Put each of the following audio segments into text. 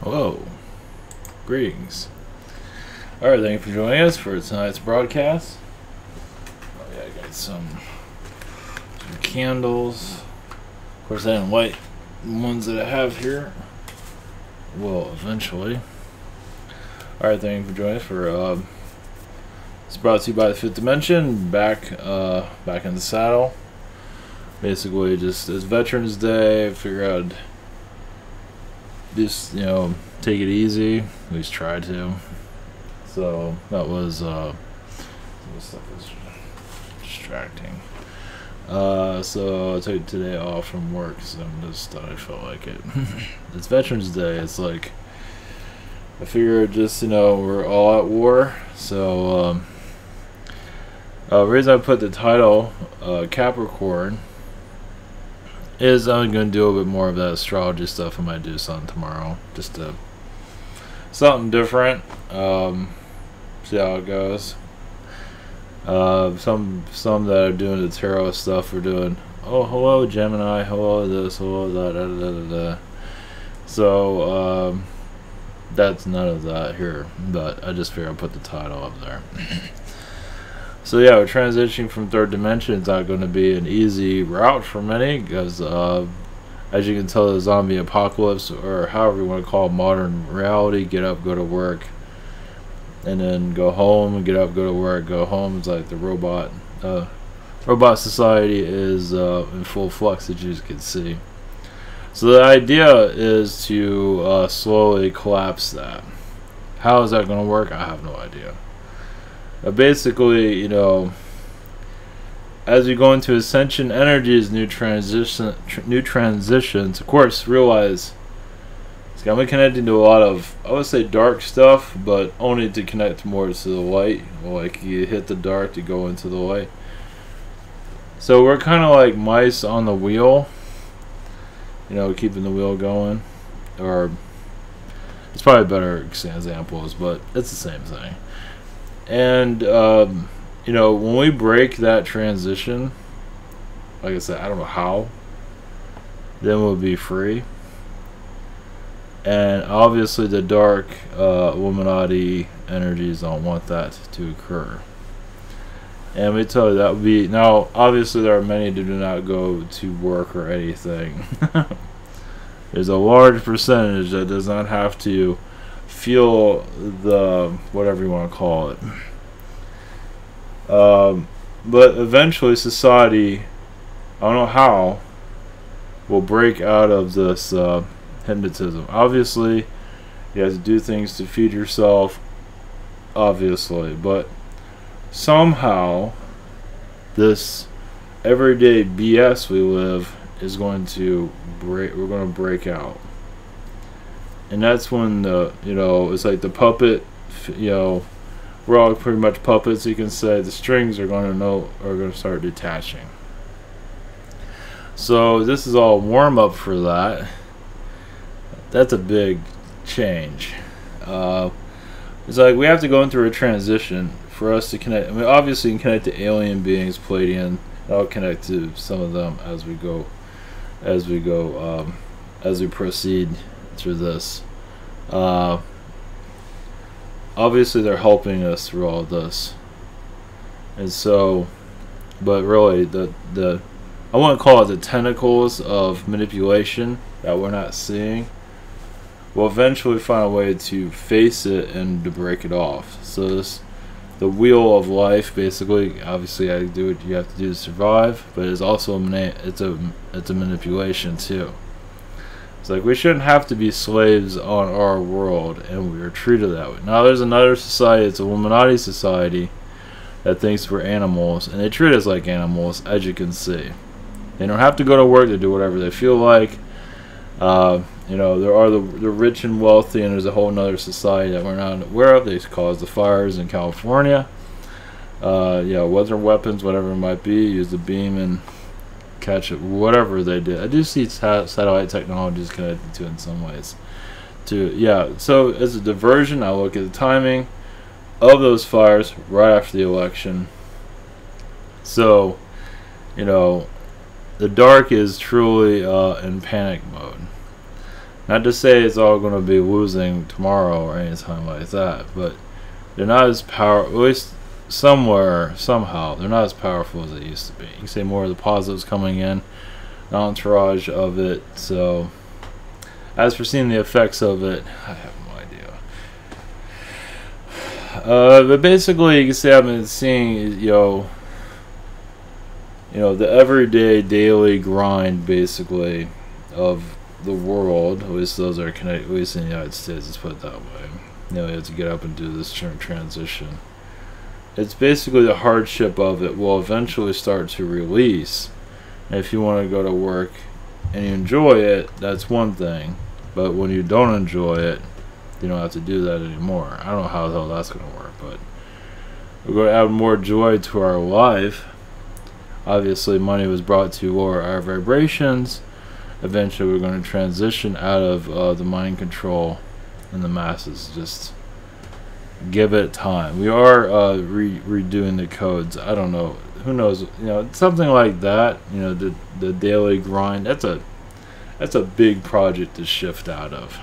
Hello, greetings. Alright, thank you for joining us for tonight's broadcast. Oh yeah, I got some candles. Of course, I didn't light the ones that I have here. Well, eventually. Alright, thank you for joining us for it's brought to you by the Fifth Dimension. Back in the saddle. Basically, just as Veterans Day, I figured I'd just, take it easy. At least try to. So that was this stuff is distracting. So I took today off from work because I felt like it. It's Veterans Day. It's like I figured just we're all at war. So the reason I put the title Capricorn is I'm going to do a bit more of that astrology stuff. I might do something tomorrow, just to something different. See how it goes. Some that are doing the tarot stuff are doing, oh, hello Gemini, hello this, hello that, da, da, da, da. So that's none of that here, but I just figured I'd put the title up there. So yeah, we're transitioning from third dimension. It's not going to be an easy route for many because as you can tell, the zombie apocalypse, or however you want to call it, modern reality, get up, go to work, and then go home, get up, go to work, go home. It's like the robot society is in full flux, as you can see. So the idea is to slowly collapse that. How is that going to work? I have no idea. Basically, as we go into ascension energies, new transitions, of course, realize it's going to be connecting to a lot of, I would say, dark stuff, but only to connect more to the light. Like you hit the dark to go into the light. So we're kind of like mice on the wheel, keeping the wheel going. Or it's probably better examples, but it's the same thing. And when we break that transition, like I said, I don't know how, then we'll be free. And obviously the dark Illuminati energies don't want that to occur. And we tell you that would be, now obviously there are many that do not go to work or anything. There's a large percentage that does not have to feel the whatever you want to call it. But eventually society, I don't know how, will break out of this hypnotism. Obviously you have to do things to feed yourself, obviously, but somehow this everyday BS we live is going to break. We're going to break out. And that's when it's like the puppet, we're all pretty much puppets. You can say the strings are going to start detaching. So this is all warm up for that. That's a big change. It's like we have to go through a transition for us to connect. I mean, obviously you can connect to alien beings, Palladian. I'll connect to some of them as we proceed through this. Obviously they're helping us through all this, and so, but really the I want to call it the tentacles of manipulation that we're not seeing. We'll eventually find a way to face it and to break it off. So the wheel of life, basically, obviously I do what you have to do to survive, but it's also it's a manipulation too. It's like we shouldn't have to be slaves on our world, and we are treated that way. Now there's another society, it's a Illuminati society, that thinks we're animals, and they treat us like animals, as you can see. They don't have to go to work, they do whatever they feel like. There are the rich and wealthy, and there's a whole other society that we're not aware of. They cause the fires in California. Weather weapons, whatever it might be, use the beam and catch it, whatever they did. I do see satellite technologies connected to it in some ways. So as a diversion, I look at the timing of those fires right after the election. So, the dark is truly in panic mode. Not to say it's all going to be losing tomorrow or anything like that, but they're not as powerful, at least somewhere, somehow, they're not as powerful as they used to be. You can say more of the positives coming in, the entourage of it. So, as for seeing the effects of it, I have no idea. But basically, you can say I've been seeing, the everyday, daily grind, basically, of the world. At least those are connected, at least in the United States, let's put it that way. You have to get up and do this transition. It's basically the hardship of it will eventually start to release. And if you want to go to work and you enjoy it, that's one thing. But when you don't enjoy it, you don't have to do that anymore. I don't know how the hell that's going to work, but we're going to add more joy to our life. Obviously, money was brought to lower our vibrations. Eventually, we're going to transition out of the mind control and the masses. Just give it time. We are redoing the codes. I don't know. Who knows? Something like that. The daily grind. That's a big project to shift out of.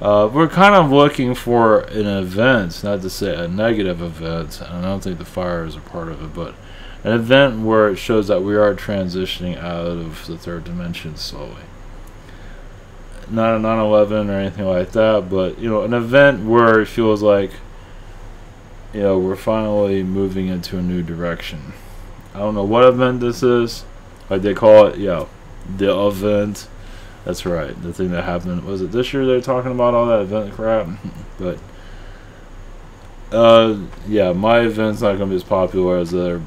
We're kind of looking for an event, not to say a negative event, and I don't think the fire is a part of it, but an event where it shows that we are transitioning out of the third dimension slowly. Not a 9/11 or anything like that, but an event where it feels like we're finally moving into a new direction. I don't know what event this is. Like they call it, the event. That's right, the thing that happened. Was it this year they're talking about all that event crap? But my event's not gonna be as popular as their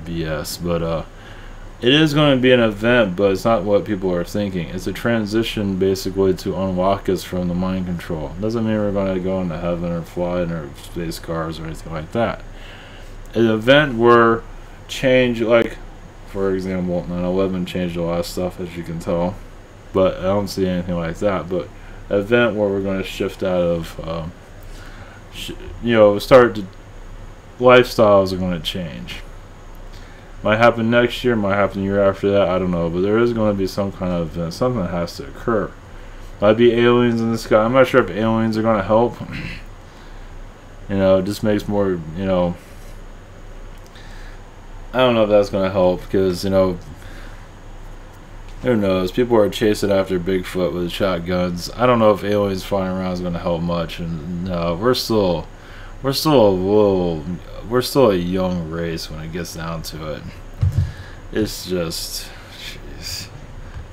BS, but it is going to be an event, but it's not what people are thinking. It's a transition basically to unlock us from the mind control. Doesn't mean we're going to go into heaven or fly in our space cars or anything like that. An event where change, like for example 9/11 changed a lot of stuff, as you can tell, but I don't see anything like that. But an event where we're going to shift out of lifestyles are going to change. Might happen next year, might happen the year after that, I don't know, but there is going to be some kind of event. Something has to occur. Might be aliens in the sky. I'm not sure if aliens are going to help. It just makes more, I don't know if that's going to help, because, who knows? People are chasing after Bigfoot with shotguns. I don't know if aliens flying around is going to help much. And no, we're still a young race when it gets down to it. It's just, jeez.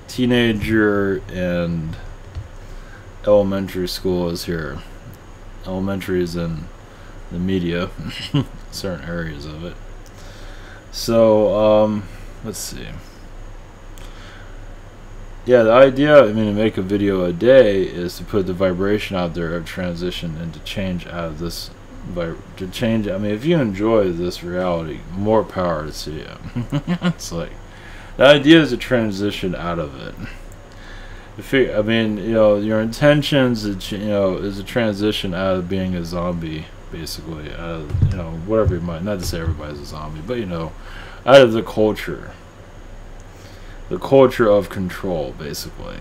Teenager and elementary school is here. Elementary is in the media, certain areas of it. So, let's see. Yeah, the idea, to make a video a day is to put the vibration out there of transition and to change out of this. If you enjoy this reality, more power to you. It's like the idea is to transition out of it. Your intentions, is a transition out of being a zombie, basically. Out of, whatever you might. Not to say everybody's a zombie, but out of the culture of control, basically.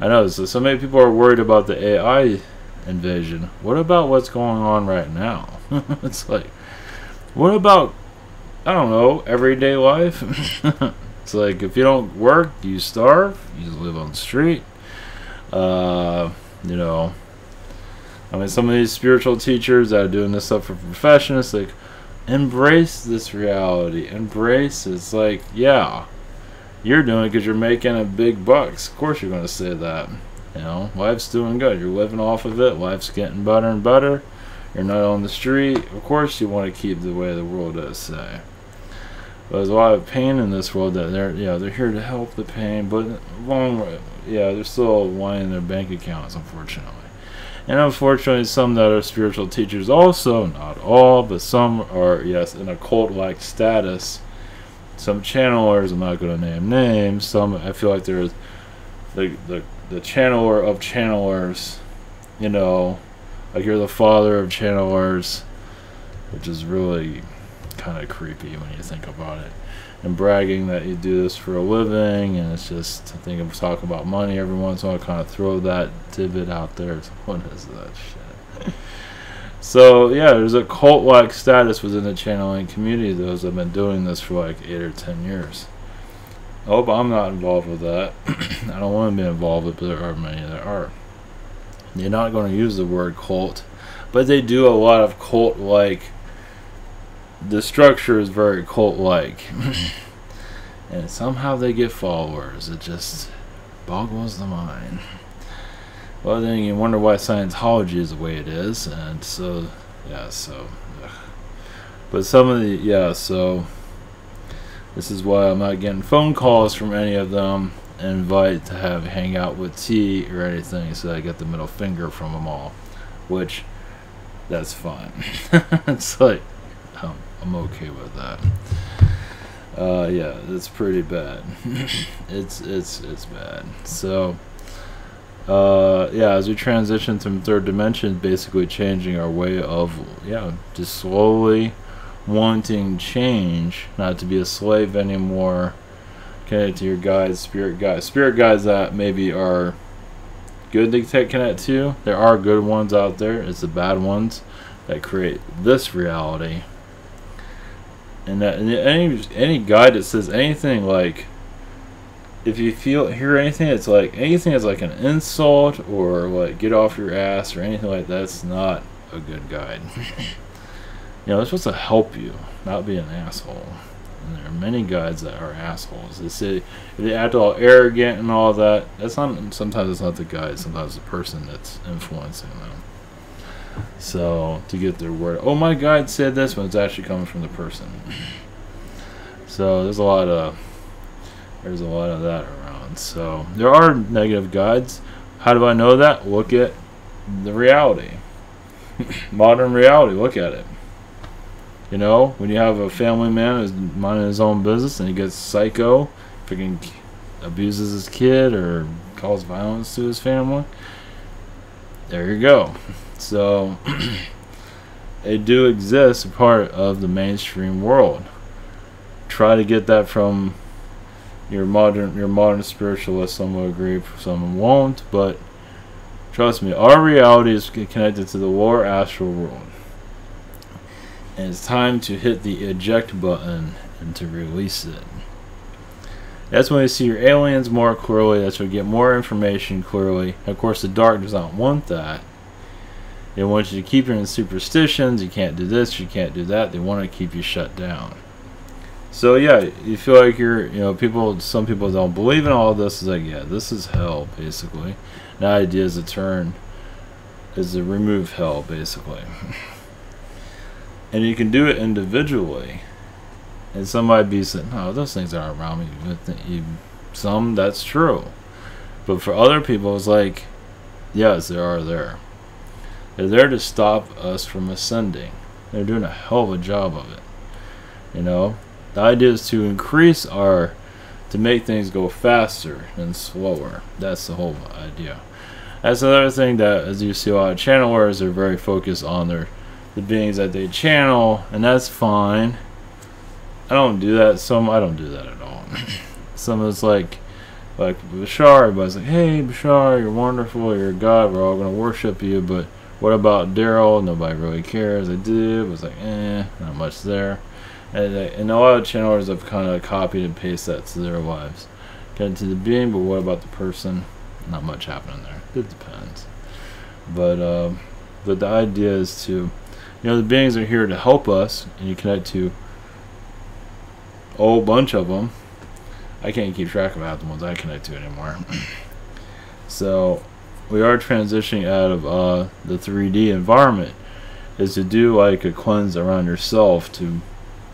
I know so many people are worried about the AI invasion. What about what's going on right now? It's like, what about, I don't know, everyday life? It's like, if you don't work, you starve, you just live on the street. Some of these spiritual teachers that are doing this stuff for professions, like, embrace this reality, embrace it. It's like, yeah, you're doing it because you're making a big bucks. Of course you're going to say that. Life's doing good. You're living off of it. Life's getting better and better. You're not on the street. Of course you want to keep the way the world does say. But there's a lot of pain in this world that they're here to help the pain, but they're still lining their bank accounts, unfortunately. And unfortunately, some that are spiritual teachers also, not all, but some are, in a cult-like status. Some channelers, I'm not going to name names. Some, I feel like there's the channeler of channelers, like you're the father of channelers, which is really kind of creepy when you think about it. And bragging that you do this for a living, and it's just, I think of talking about money every once in a while, kind of throw that tidbit out there. It's, what is that shit? So yeah, there's a cult-like status within the channeling community. Those that have been doing this for like 8 or 10 years. I hope I'm not involved with that. I don't want to be involved with it, but there are many that are. They're not going to use the word cult, but they do a lot of cult-like. The structure is very cult-like. And somehow they get followers. It just boggles the mind. Well, then you wonder why Scientology is the way it is. And so, yeah, so. Ugh. But some of the, yeah, so. This is why I'm not getting phone calls from any of them. Invite to hang out with tea or anything. So I get the middle finger from them all. Which, that's fine. It's like, I'm okay with that. Yeah, it's pretty bad. it's bad. So, yeah, as we transition from third dimension, basically changing our way of, yeah, just slowly wanting change, not to be a slave anymore. Connect to your guides, spirit guides that maybe are good to connect to. There are good ones out there. It's the bad ones that create this reality. And that, and any guide that says anything like, if you hear anything, it's like anything that's like an insult or like get off your ass or anything like that, that's not a good guide. You know, they're supposed to help you, not be an asshole. And there are many guides that are assholes. They say if they act all arrogant and all that, that's not. Sometimes it's not the guide. Sometimes it's the person that's influencing them. So to get their word, oh, my guide said this, when it's actually coming from the person. So there's a lot of that around. So there are negative guides. How do I know that? Look at the reality, modern reality. Look at it. You know, when you have a family man who's minding his own business and he gets psycho, freaking abuses his kid or causes violence to his family, there you go. So they do exist, a part of the mainstream world. Try to get that from your modern spiritualist. Some will agree, some won't, but trust me, our reality is connected to the lower astral world. And it's time to hit the eject button and to release it. That's when you see your aliens more clearly. That's when you get more information clearly. Of course, the dark does not want that. They want you to keep you in superstitions. You can't do this, you can't do that. They want to keep you shut down. So yeah, you feel like you're, you know, some people don't believe in all of this. It's like, yeah, this is hell, basically. The idea is to remove hell, basically. And you can do it individually. And somebody be saying, no, those things aren't around me. Some, that's true. But for other people, it's like, yes, they are there. They're there to stop us from ascending. They're doing a hell of a job of it. You know? The idea is to to make things go faster and slower. That's the whole idea. That's another thing that, as you see a lot of channelers, they're very focused on the beings that they channel, and that's fine. I don't do that. I don't do that at all. Some of it's like Bashar, everybody's like, hey Bashar, you're wonderful, you're a god, we're all gonna worship you, but what about Daryl? Nobody really cares. I did. It was like, not much there. And a lot of channelers have kind of copied and pasted that to their lives. Get to the being, but what about the person? Not much happening there. It depends. But the idea is to, you know, the beings are here to help us, and you connect to a whole bunch of them. I can't keep track of half the ones I connect to anymore. So we are transitioning out of the 3D environment, is to do like a cleanse around yourself, to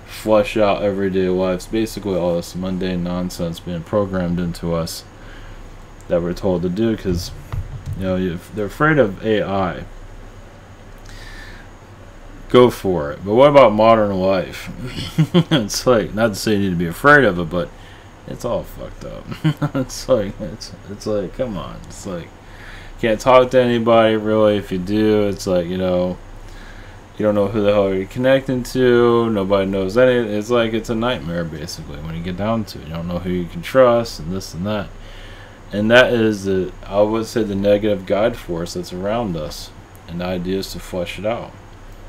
flush out everyday lives, basically all this mundane nonsense being programmed into us that we're told to do, because, you know, they're afraid of AI. Go for it. But what about modern life? It's like, not to say you need to be afraid of it, but it's all fucked up. it's like, come on. It's like, can't talk to anybody really. If you do, it's like, you know, You don't know who the hell you're connecting to. Nobody knows anything. It's like it's a nightmare, basically, when you get down to it. You don't know who you can trust and this and that. And that is, I would say, the negative guide force that's around us. And the idea is to flush it out.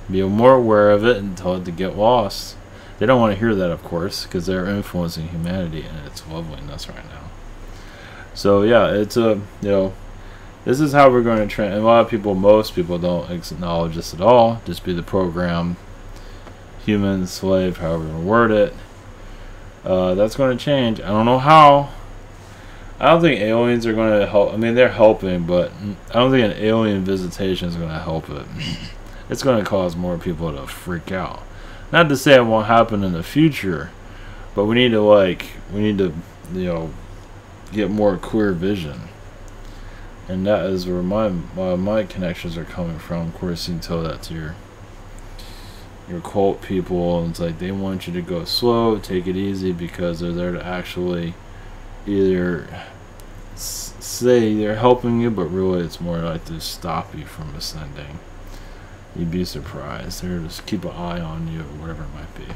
Be more aware of it and tell it to get lost. They don't want to hear that, of course, because they're influencing humanity and its loveliness right now. So, yeah, it's this is how we're going to train. And a lot of people, most people don't acknowledge this at all. Just be the program, human, slave, however you word it. That's going to change. I don't know how. I don't think aliens are going to help. I mean, they're helping, but I don't think an alien visitation is going to help it. It's going to cause more people to freak out. Not to say it won't happen in the future, but we need to get more clear vision. And that is where my connections are coming from. Of course, you can tell that to your cult people. It's like they want you to go slow, take it easy, because they're there to actually either say they're helping you, but really it's more like to stop you from ascending. You'd be surprised. They're just keep an eye on you, or whatever it might be. Of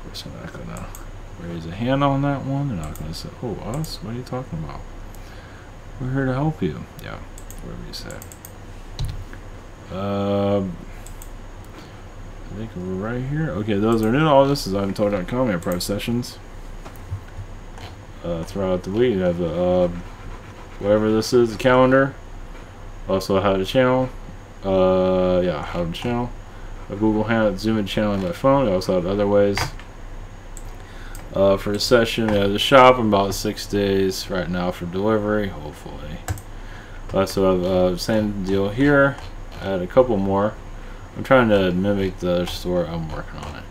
course, I'm not gonna raise a hand on that one. They're not gonna say, "Oh, us? What are you talking about? We're here to help you." Yeah, whatever you say. I think we're right here. Okay, those are new. All this is IvanTold.com. We have private sessions throughout the week. You have the whatever this is, the calendar. Also, how to channel. How to channel. A Google Hangout, Zoom and channeling by phone. We also have other ways. For a session, we have the shop in about 6 days right now for delivery, hopefully. Also have same deal here. I had a couple more. I'm trying to mimic the store. I'm working on it.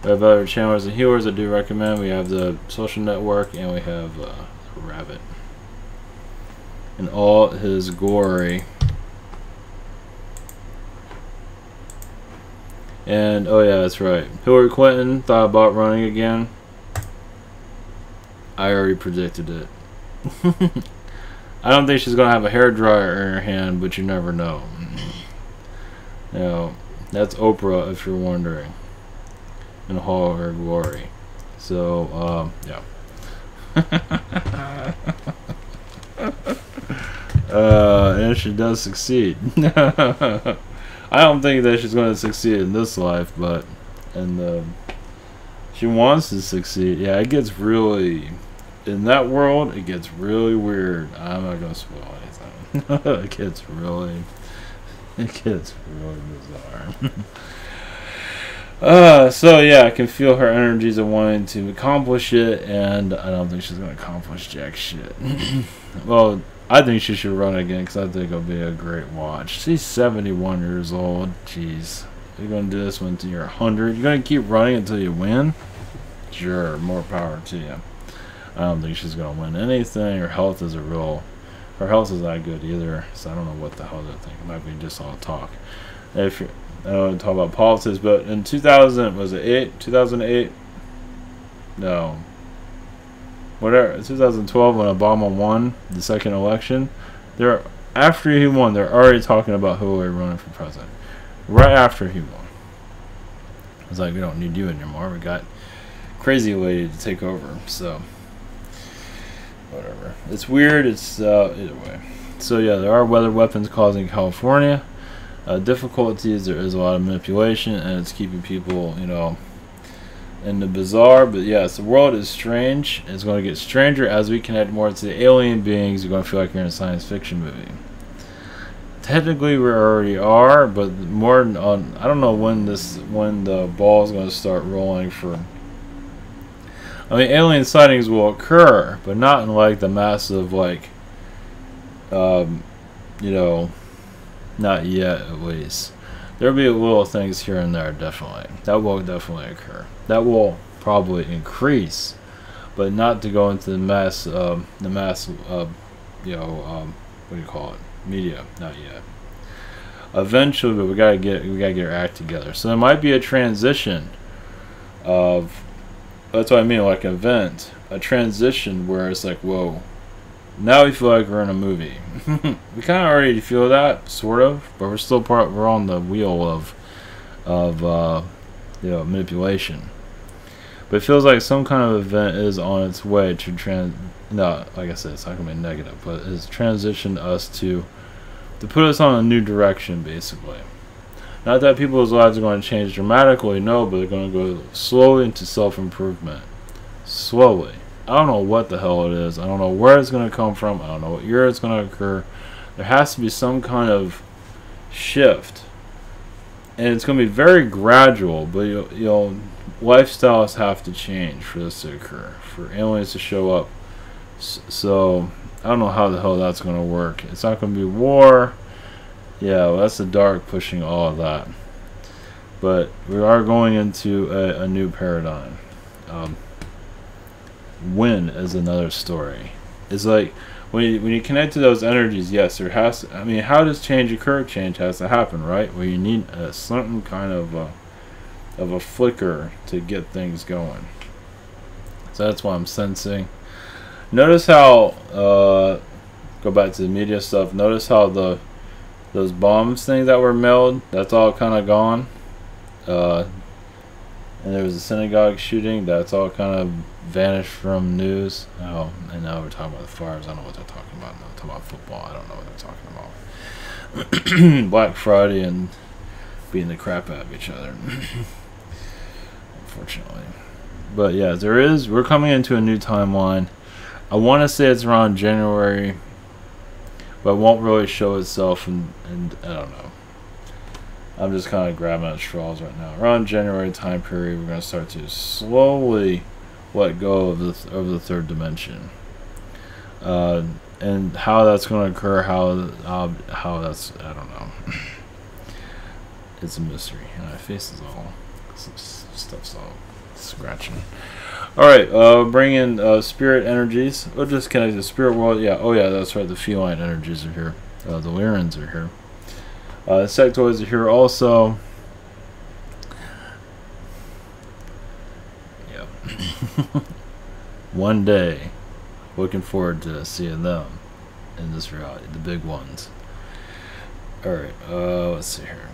We have other channelers and healers I do recommend. We have the social network, and we have Rabbit in all his glory. And oh yeah, that's right. Hillary Clinton thought about running again. I already predicted it. I don't think she's gonna have a hairdryer in her hand, but you never know. You know, that's Oprah, if you're wondering, in all of her glory. So yeah. And she does succeed. I don't think that she's going to succeed in this life, but she wants to succeed. Yeah, it gets really, in that world, it gets really weird. I'm not going to spoil anything. It gets really bizarre. So yeah, I can feel her energies of wanting to accomplish it, and I don't think she's going to accomplish jack shit. Well, I think she should run again, because I think it'll be a great watch. She's 71 years old. Jeez. You're going to do this until you're 100. You're going to keep running until you win? Sure, more power to you. I don't think she's going to win anything. Her health is her health is not good either, so I don't know what the hell they're thinking. It might be just all talk. If you, I don't want to talk about politics, but in 2008? No. Whatever, 2012, when Obama won the second election, after he won, they're already talking about Hillary running for president. Right after he won. It's like, we don't need you anymore. We got crazy lady to take over. So, whatever. It's weird. It's either way. So yeah, there are weather weapons causing California difficulties. There is a lot of manipulation, and it's keeping people, in the bizarre. But yes, the world is strange. It's going to get stranger as we connect more to the alien beings. You're going to feel like you're in a science fiction movie. Technically, we already are, but more on. I don't know when the ball is going to start rolling for. I mean, alien sightings will occur, but not in like the massive, like, not yet at least. There'll be little things here and there, definitely. That will definitely occur. That will probably increase, but not to go into the mass, what do you call it? Media, not yet. Eventually, but we gotta get our act together. So there might be a transition of. That's what I mean, like an event, a transition where it's like, whoa, Now we feel like we're in a movie. We kind of already feel that, sort of, but we're still we're on the wheel of manipulation. But it feels like some kind of event is on its way to no, like I said, it's not gonna be negative, but it's transitioned us to put us on a new direction, basically. Not that people's lives are going to change dramatically, no, but they're going to go slowly into self-improvement. Slowly. I don't know what the hell it is. I don't know where it's going to come from. I don't know what year it's going to occur. There has to be some kind of shift. And it's going to be very gradual, but lifestyles have to change for this to occur, for aliens to show up. So I don't know how the hell that's going to work. It's not going to be war. Yeah, well, that's the dark pushing all of that. But we are going into a new paradigm. When is another story. It's like when you connect to those energies, yes, there has to, I mean, how does change occur? Change has to happen, right? Where you need some kind of a flicker to get things going. So that's what I'm sensing. Notice how go back to the media stuff. Notice how those bombs things that were mailed, that's all kind of gone. And there was a synagogue shooting, that's all kind of vanished from news. Oh, and now we're talking about the fires. I don't know what they're talking about. No, talking about football. I don't know what they're talking about. Black Friday and beating the crap out of each other. Unfortunately. But yeah, we're coming into a new timeline. I want to say it's around January, but it won't really show itself, and I don't know. I'm just kind of grabbing at straws right now. Around January time period, we're going to start to slowly let go of the third dimension. And how that's going to occur, how that's, I don't know. It's a mystery. And my face is all, stuff's all scratching. Alright, bring in spirit energies. We'll just connect the spirit world. Yeah, oh yeah, that's right, the feline energies are here. The Lyrans are here. Insectoids are here also. Yep. One day, looking forward to seeing them in this reality, the big ones. Alright, let's see here.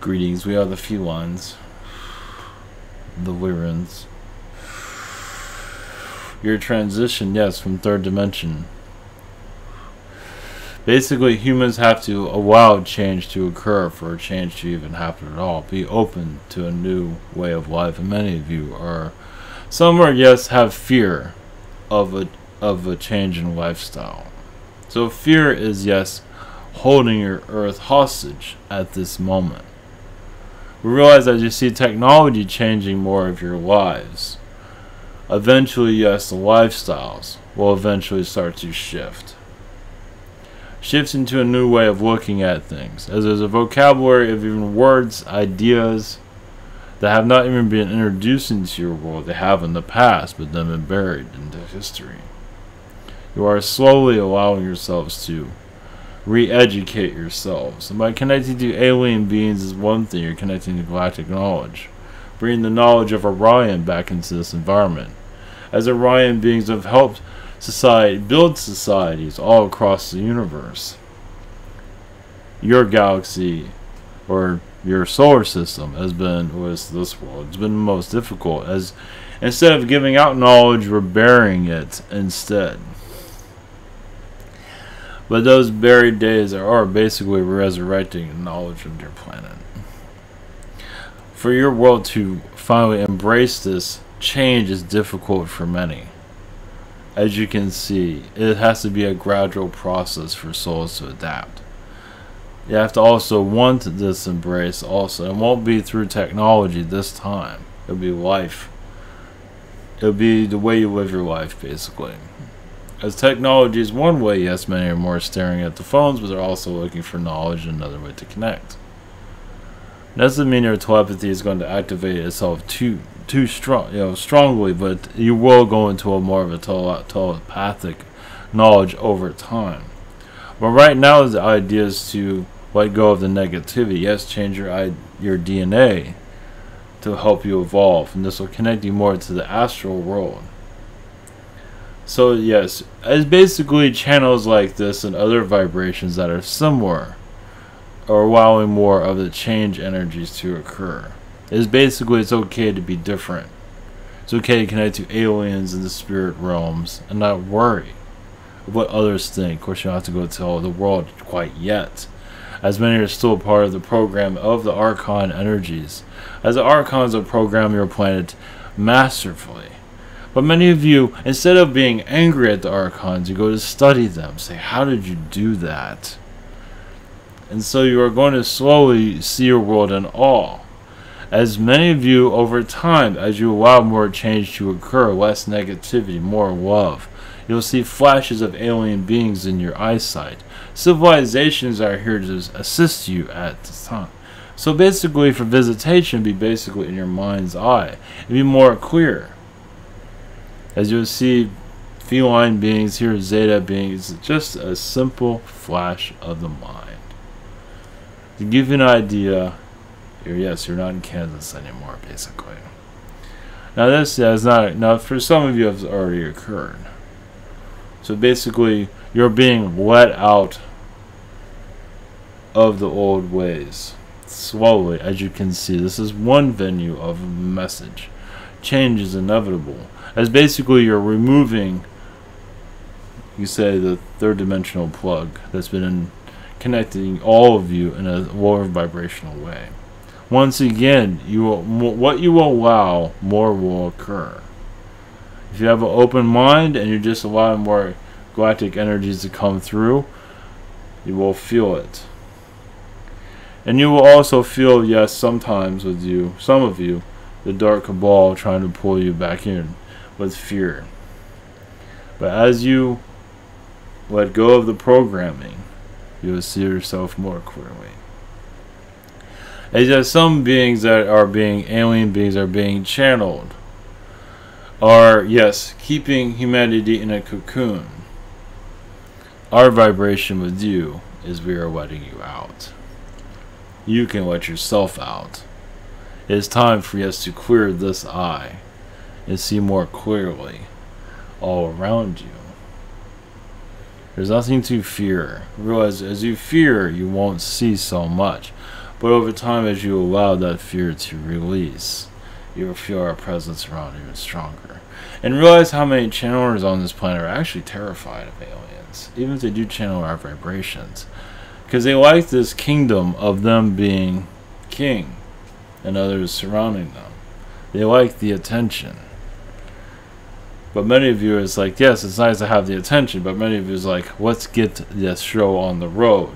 Greetings, we are the felines, the Lyrans. Your transition, yes, from third dimension. Basically, humans have to allow change to occur for a change to even happen at all. Be open to a new way of life, and many of you are. Some are, yes, have fear of a change in lifestyle. So fear is, yes, holding your earth hostage at this moment. We realize as you see technology changing more of your lives, eventually, yes, the lifestyles will eventually start to shift. Shift into a new way of looking at things, as there's a vocabulary of even words, ideas that have not even been introduced into your world. They have in the past, but then been buried into history. You are slowly allowing yourselves to re-educate yourselves. And by connecting to alien beings is one thing, you're connecting to galactic knowledge. Bringing the knowledge of Orion back into this environment. As Orion beings have helped society build societies all across the universe. Your galaxy, or your solar system, has been, with this world, it's been the most difficult. As instead of giving out knowledge, we're burying it instead. But those buried days are basically resurrecting the knowledge of your planet. For your world to finally embrace this change is difficult for many. As you can see, it has to be a gradual process for souls to adapt. You have to also want this embrace also. It won't be through technology this time. It'll be life. It'll be the way you live your life, basically. As technology is one way, yes, many are more staring at the phones, but they're also looking for knowledge and another way to connect. Doesn't mean your telepathy is going to activate itself too strong, strongly, but you will go into a more of a telepathic knowledge over time. But right now, the idea is to let go of the negativity. Yes, change your DNA to help you evolve, and this will connect you more to the astral world. So yes, it's basically channels like this and other vibrations that are similar are allowing more of the change energies to occur. It's okay to be different. It's okay to connect to aliens in the spirit realms and not worry of what others think. Of course, you don't have to go tell the world quite yet, as many are still part of the program of the Archon energies, as the Archons will program your planet masterfully. But many of you, instead of being angry at the Archons, you go to study them, say, how did you do that? And so you are going to slowly see your world in awe. As many of you, over time, as you allow more change to occur, less negativity, more love, you'll see flashes of alien beings in your eyesight. Civilizations are here to assist you at this time. So basically, for visitation, be basically in your mind's eye. And be more clear. As you'll see feline beings, here Zeta beings, just a simple flash of the mind. To give you an idea, you're not in Kansas anymore, basically. Now this is not, now for some of you it has already occurred. So basically, you're being let out of the old ways. Slowly, as you can see, this is one venue of a message. Change is inevitable. As basically you're removing, you say, the third dimensional plug that's been connecting all of you in a lower vibrational way. Once again, what you will allow, more will occur. If you have an open mind and you just allow more galactic energies to come through, you will feel it. And you will also feel, yes, sometimes with you, some of you, the dark cabal trying to pull you back in with fear. But as you let go of the programming, you will see yourself more clearly. As that some beings that are being, alien beings are being channeled, are, yes, keeping humanity in a cocoon. Our vibration with you is we are letting you out. You can let yourself out. It is time for us to clear this eye and see more clearly all around you. There's nothing to fear. Realize as you fear, you won't see so much. But over time, as you allow that fear to release, you will feel our presence around even stronger. And realize how many channelers on this planet are actually terrified of aliens, even if they do channel our vibrations. Because they like this kingdom of them being king and others surrounding them. They like the attention. But many of you is like, yes, it's nice to have the attention, but many of you is like, let's get this show on the road.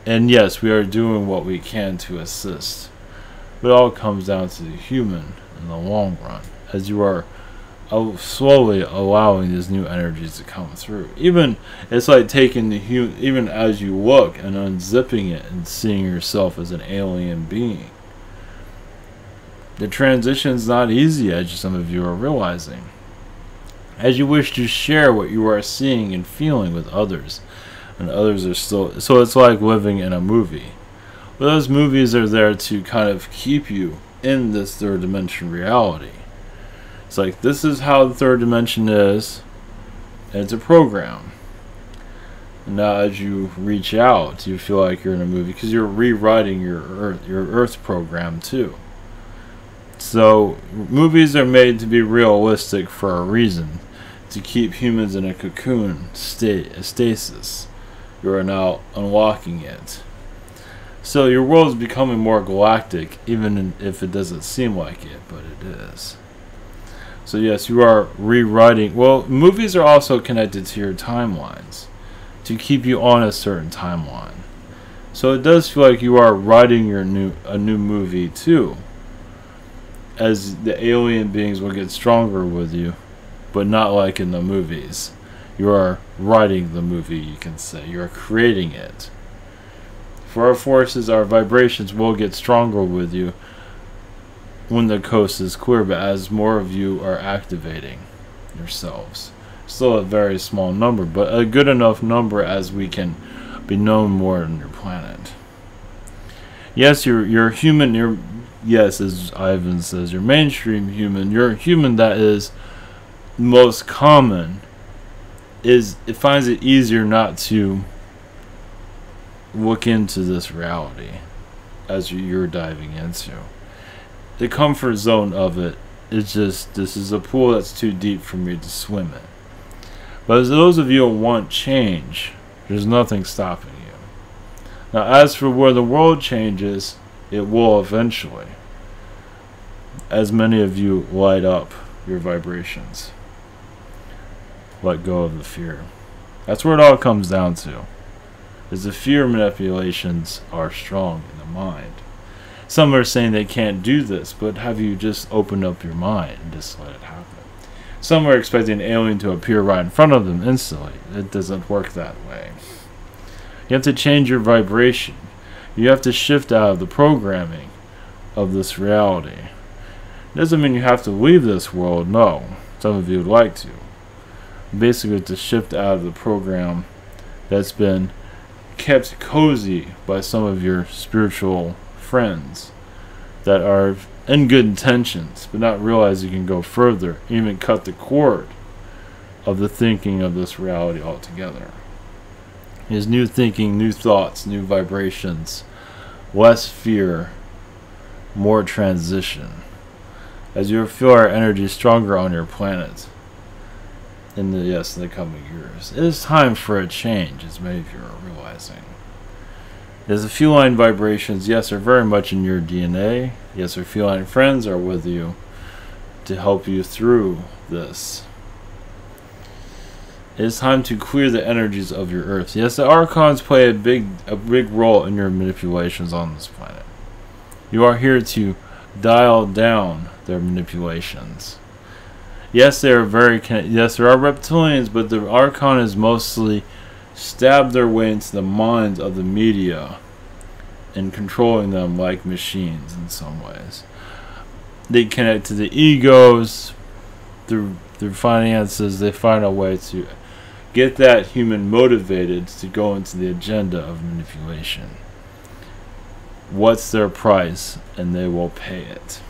And yes, we are doing what we can to assist. But it all comes down to the human in the long run, as you are slowly allowing these new energies to come through. Even, it's like taking the even as you look and unzipping it and seeing yourself as an alien being. The transition is not easy, as some of you are realizing. As you wish to share what you are seeing and feeling with others, and others are still, so it's like living in a movie. But those movies are there to kind of keep you in this third dimension reality. It's like, this is how the third dimension is, and it's a program. And now as you reach out, you feel like you're in a movie, because you're rewriting your Earth program too. So movies are made to be realistic for a reason, to keep humans in a cocoon stasis. You are now unlocking it. So your world is becoming more galactic, even if it doesn't seem like it, but it is. So yes, you are rewriting. Well, movies are also connected to your timelines, to keep you on a certain timeline. So it does feel like you are writing a new movie too, as the alien beings will get stronger with you, but not like in the movies. You are writing the movie, you can say. You are creating it For our forces, our vibrations will get stronger with you when the coast is clear, but as more of you are activating yourselves. Still a very small number, but a good enough number as we can be known more on your planet. Yes, you're human. Yes, as Ivan says, you're mainstream human. You're a human that is most common. It finds it easier not to look into this reality as you're diving into. The comfort zone of it is just, this is a pool that's too deep for me to swim in. But as those of you who want change, there's nothing stopping you. Now, as for where the world changes, it will eventually, as many of you light up your vibrations. Let go of the fear. That's where it all comes down to. Is the fear manipulations are strong in the mind. Some are saying they can't do this, but have you just opened up your mind and just let it happen? Some are expecting an alien to appear right in front of them instantly. It doesn't work that way. You have to change your vibration. You have to shift out of the programming of this reality. It doesn't mean you have to leave this world, no. Some of you would like to. Basically, to shift out of the program that's been kept cozy by some of your spiritual friends that are in good intentions, but not realize you can go further, even cut the cord of the thinking of this reality altogether. Is new thinking, new thoughts, new vibrations, less fear, more transition. As you feel our energy stronger on your planet in the coming years, it is time for a change, as many of you are realizing. As the feline vibrations, yes, are very much in your DNA. Yes, our feline friends are with you to help you through this. It is time to clear the energies of your earth. Yes, the archons play a big role in your manipulations on this planet. You are here to dial down their manipulations. Yes, they are yes, there are reptilians, but the archon is mostly stab their way into the minds of the media and controlling them like machines in some ways. They connect to the egos through finances. They find a way to get that human motivated to go into the agenda of manipulation. What's their price? And they will pay it.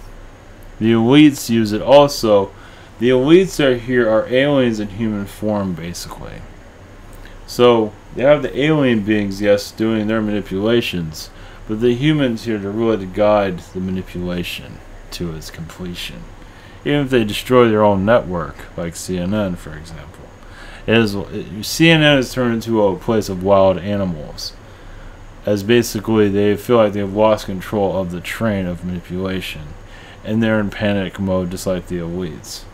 The elites use it also. The elites are aliens in human form, basically. So they have the alien beings, yes, doing their manipulations, but the humans here to really guide the manipulation to its completion. Even if they destroy their own network, like CNN, for example. CNN is turned into a place of wild animals, as basically they feel like they've lost control of the train of manipulation, and they're in panic mode just like the elites,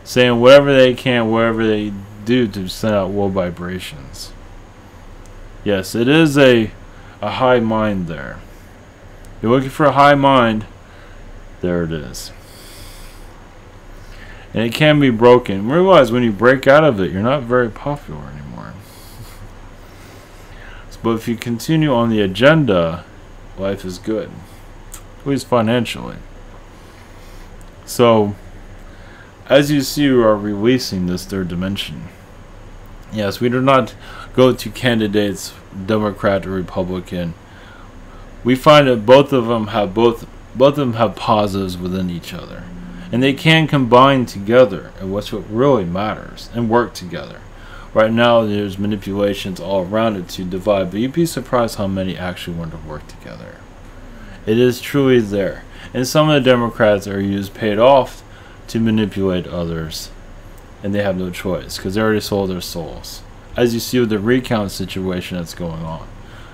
saying whatever they can, whatever they do to send out low vibrations. Yes, it is a high mind there. You're looking for a high mind, there it is. And it can be broken. Realize when you break out of it, you're not very popular anymore. But if you continue on the agenda, life is good. At least financially. So, as you see, you are releasing this third dimension. Yes, we do not go to candidates, Democrat or Republican. We find that both of them have positives within each other. And they can combine together, and what's what really matters, and work together. Right now, there's manipulations all around it to divide, but you'd be surprised how many actually want to work together. It is truly there. And some of the Democrats are paid off to manipulate others, and they have no choice, because they already sold their souls. As you see with the recount situation that's going on.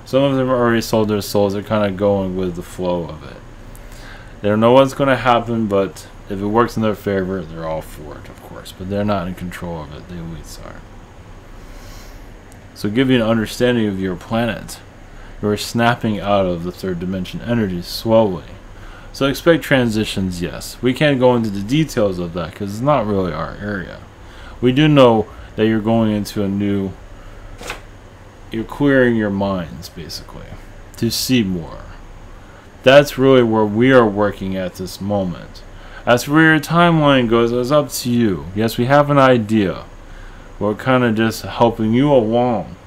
Some of them already sold their souls, they're kind of going with the flow of it. They don't know what's going to happen, but if it works in their favor, they're all for it, of course. But they're not in control of it. The elites are. So give you an understanding of your planet. You're snapping out of the third dimension energy slowly. So expect transitions, yes. We can't go into the details of that because it's not really our area. We do know that you're going into a new... You're clearing your minds, basically, to see more. That's really where we are working at this moment. As for where your timeline goes, it's up to you. Yes, we have an idea. We're kind of just helping you along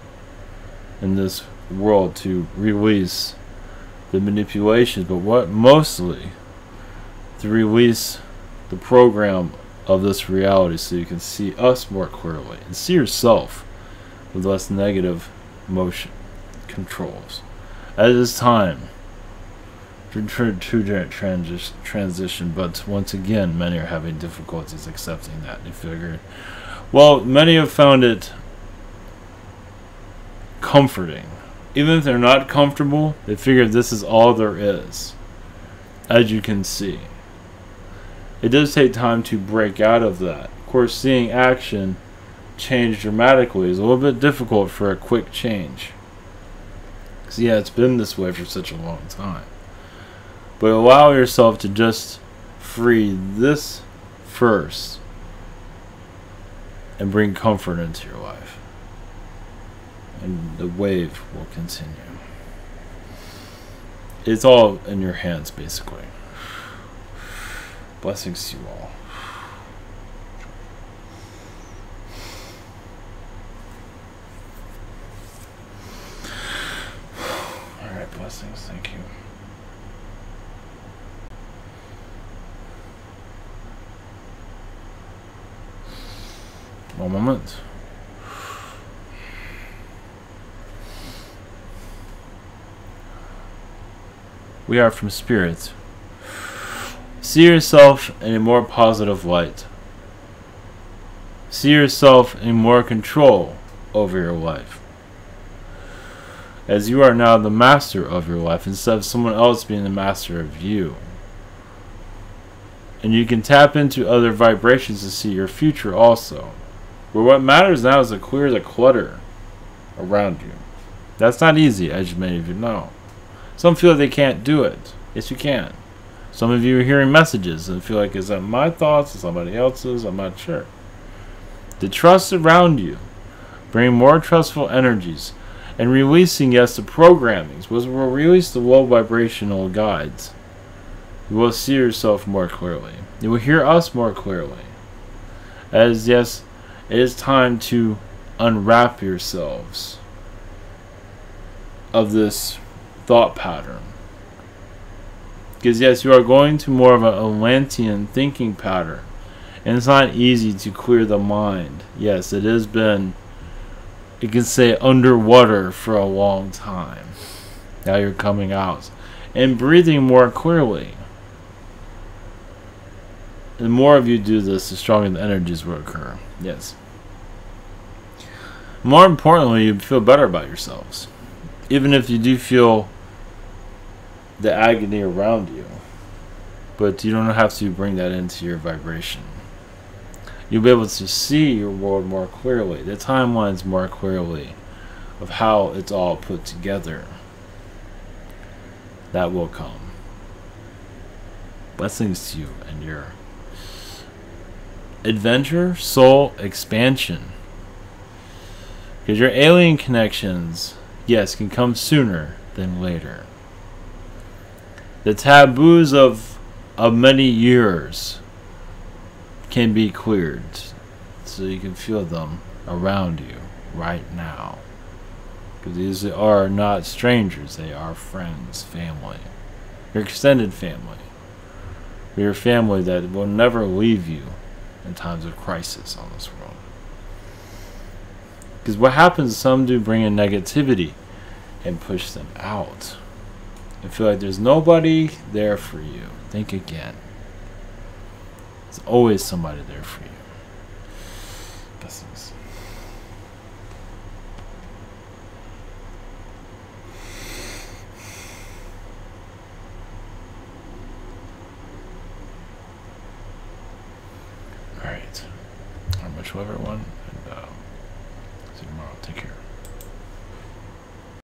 in this world to release the manipulations, but what mostly to release the program of this reality so you can see us more clearly and see yourself with less negative emotion controls. At this time to transition, but once again, many are having difficulties accepting that. They figured, well, many have found it comforting. Even if they're not comfortable, they figure this is all there is. As you can see, it does take time to break out of that. Of course, seeing action change dramatically is a little bit difficult for a quick change. Because, yeah, it's been this way for such a long time. But allow yourself to just free this first and bring comfort into your life. And the wave will continue. It's all in your hands, basically. Blessings to you all. Alright, blessings. Thank you. One moment. We are from Spirit. See yourself in a more positive light. See yourself in more control over your life. As you are now the master of your life instead of someone else being the master of you. And you can tap into other vibrations to see your future also. But what matters now is to clear the clutter around you. That's not easy, as many of you know. Some feel they can't do it. Yes, you can. Some of you are hearing messages and feel like, is that my thoughts or somebody else's? I'm not sure. The trust around you. Bring more trustful energies. And releasing, yes, the programmings. Will release the low vibrational guides. You will see yourself more clearly. You will hear us more clearly. As, yes, it is time to unwrap yourselves of this thought pattern. Because yes, you are going to more of an Atlantean thinking pattern. And it's not easy to clear the mind. Yes, it has been, you can say, underwater for a long time. Now you're coming out and breathing more clearly. The more of you do this, the stronger the energies will occur. Yes. More importantly, you feel better about yourselves. Even if you do feel the agony around you. But you don't have to bring that into your vibration. You'll be able to see your world more clearly. The timelines more clearly. Of how it's all put together. That will come. Blessings to you and your adventure, soul expansion. Because your alien connections, yes, can come sooner than later. The taboos of many years can be cleared. So you can feel them around you right now. Because these are not strangers. They are friends, family. Your extended family. Your family that will never leave you in times of crisis on this world. Because what happens, some do bring in negativity and push them out. And feel like there's nobody there for you. Think again. There's always somebody there for you. Blessings. Alright. Much love, everyone. And see you tomorrow. Take care.